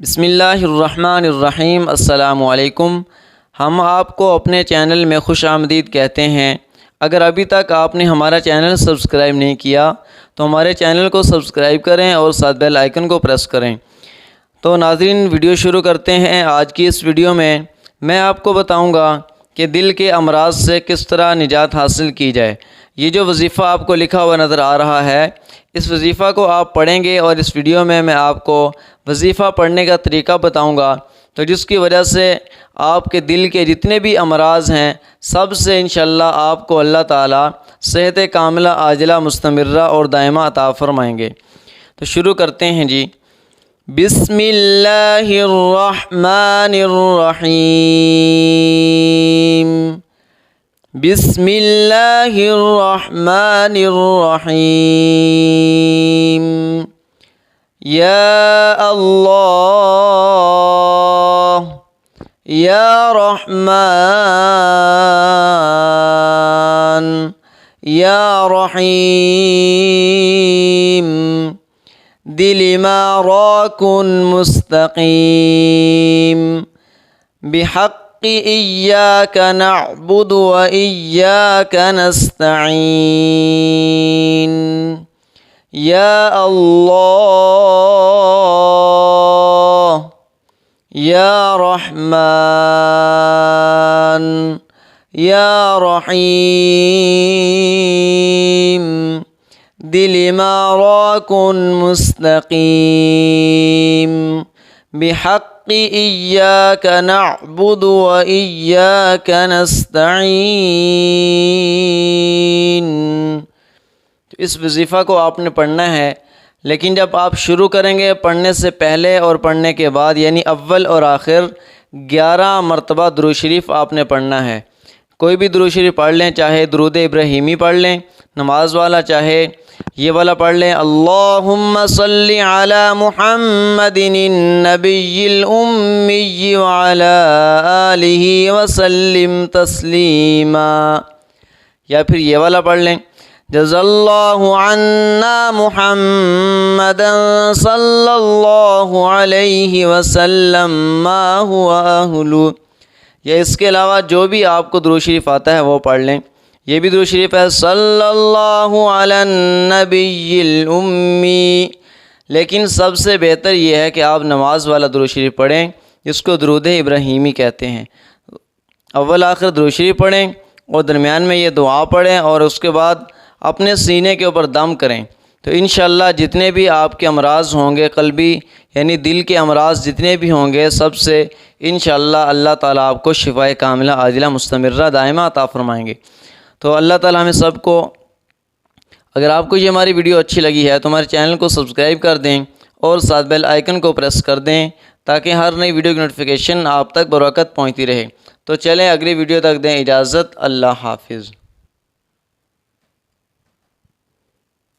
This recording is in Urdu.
بسم اللہ الرحمن الرحیم۔ السلام علیکم۔ ہم آپ کو اپنے چینل میں خوش آمدید کہتے ہیں۔ اگر ابھی تک آپ نے ہمارا چینل سبسکرائب نہیں کیا تو ہمارے چینل کو سبسکرائب کریں اور ساتھ بیل آئیکن کو پریس کریں۔ تو ناظرین، ویڈیو شروع کرتے ہیں۔ آج کی اس ویڈیو میں آپ کو بتاؤں گا کہ دل کے امراض سے کس طرح نجات حاصل کی جائے۔ یہ جو وظیفہ آپ کو لکھا ہوا نظر آ رہا ہے، اس وظیفہ کو آپ پڑھیں گے اور اس ویڈیو میں آپ کو وظیفہ پڑھنے کا طریقہ بتاؤں گا، تو جس کی وجہ سے آپ کے دل کے جتنے بھی امراض ہیں سب سے انشاءاللہ آپ کو اللہ تعالیٰ صحت کاملہ عاجلہ مستمرہ اور دائمہ عطا فرمائیں گے۔ تو شروع کرتے ہیں جی۔ بسم اللہ الرحمن الرحیم۔ بسم اللہ الرحمن الرحیم۔ یا اللہ یا رحمن یا رحیم، دل ما راکن مستقیم، بحق ایاک نعبد و ایاک نستعین، یا اللہ یا رحمن یا رحیم، دل ما راکن مستقیم، بحق ایاک نعبد و ایاک نستعین۔ تو اس وظیفہ کو آپ نے پڑھنا ہے، لیکن جب آپ شروع کریں گے پڑھنے سے پہلے اور پڑھنے کے بعد، یعنی اول اور آخر 11 مرتبہ درود شریف آپ نے پڑھنا ہے۔ کوئی بھی درود شریف پڑھ لیں، چاہے درود ابراہیمی پڑھ لیں نماز والا، چاہے یہ والا پڑھ لیں، اللہم صلی علی محمد النبی الامی وعلی آلہ وسلم تسلیما، یا پھر یہ والا پڑھ لیں، جزا اللہ عنا محمدا صلی اللہ علیہ وسلم ما هو اہلہ، یا اس کے علاوہ جو بھی آپ کو درود شریف آتا ہے وہ پڑھ لیں۔ یہ بھی درود شریف ہے، صلی اللہ علی النبی الامی، لیکن سب سے بہتر یہ ہے کہ آپ نماز والا درود شریف پڑھیں، جس کو درود ابراہیمی کہتے ہیں۔ اول آخر درود شریف پڑھیں اور درمیان میں یہ دعا پڑھیں اور اس کے بعد اپنے سینے کے اوپر دم کریں، تو انشاءاللہ جتنے بھی آپ کے امراض ہوں گے قلبی، یعنی دل کے امراض جتنے بھی ہوں گے، سب سے انشاءاللہ اللہ تعالیٰ آپ کو شفائے کاملہ عاجلہ مستمرہ دائمہ عطا فرمائیں گے۔ تو اللہ تعالیٰ ہمیں سب کو، اگر آپ کو یہ ہماری ویڈیو اچھی لگی ہے تو ہمارے چینل کو سبسکرائب کر دیں اور ساتھ بیل آئیکن کو پریس کر دیں، تاکہ ہر نئی ویڈیو کی نوٹیفیکیشن آپ تک بروقت پہنچتی رہے۔ تو چلیں اگلی ویڈیو تک دیں اجازت، اللہ حافظ۔